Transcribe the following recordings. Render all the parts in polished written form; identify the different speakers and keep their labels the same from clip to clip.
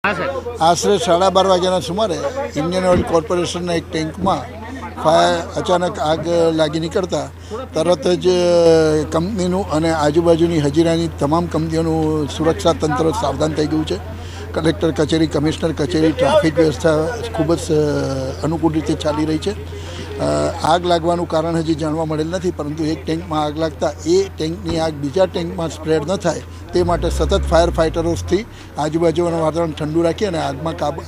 Speaker 1: આશરે 12:30 વાગ્યાના સુમારે Indian oil કોર્પોરેશનના એક ટેન્કમાં અચાનક આગ લાગી નીકળતા તરત જ કંપનીનું અને આજુબાજુની હજીરાની તમામ કંપનીઓનું સુરક્ષા તંત્ર સાવધાન થઈ ગયું છે. કલેક્ટર કચેરી, કમિશનર કચેરી, ટ્રાફિક વ્યવસ્થા ખૂબ જ અનુકૂળ રીતે ચાલી રહી છે. આગ લાગવાનું કારણ હજી જાણવા મળેલ નથી, પરંતુ એક ટેન્કમાં આગ લાગતા એ ટેન્કની આગ બીજા ટેન્કમાં સ્પ્રેડ ન થાય તે માટે સતત ફાયર ફાઇટરોથી આજુબાજુનું વાતાવરણ ઠંડુ રાખી અને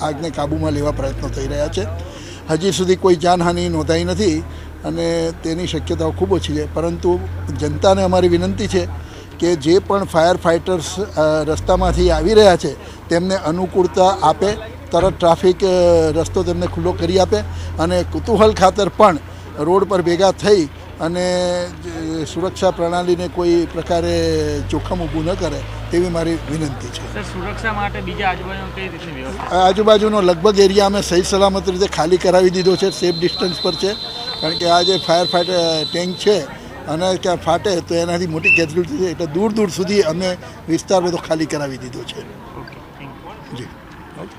Speaker 1: આગને કાબૂમાં લેવા પ્રયત્નો થઈ રહ્યા છે. હજી સુધી કોઈ જાનહાનિ નોંધાઈ નથી અને તેની શક્યતાઓ ખૂબ ઓછી છે, પરંતુ જનતાને અમારી વિનંતી છે કે જે પણ ફાયર ફાઇટર્સ રસ્તામાંથી આવી રહ્યા છે તેમને અનુકૂળતા આપે, તરત ટ્રાફિક રસ્તો તેમને ખુલ્લો કરી આપે અને કુતૂહલ ખાતર પણ રોડ પર ભેગા થઈ અને સુરક્ષા પ્રણાલીને કોઈ પ્રકારે જોખમ ઊભું ન કરે તેવી મારી વિનંતી છે.
Speaker 2: સુરક્ષા માટે બીજા આજુબાજુ કઈ રીતની વ્યવસ્થા?
Speaker 1: આજુબાજુનો લગભગ એરિયા અમે સહી સલામત રીતે ખાલી કરાવી દીધો છે, સેફ ડિસ્ટન્સ પર છે, કારણ કે આ જે ફાયર ફાઇટર ટેન્ક છે અને ક્યાં ફાટે તો એનાથી મોટી કેઝ્યુલિટી છે, એટલે દૂર દૂર સુધી અમે વિસ્તાર બધો ખાલી કરાવી દીધો છે.
Speaker 2: Okay, thank you.
Speaker 1: જી, ઓકે.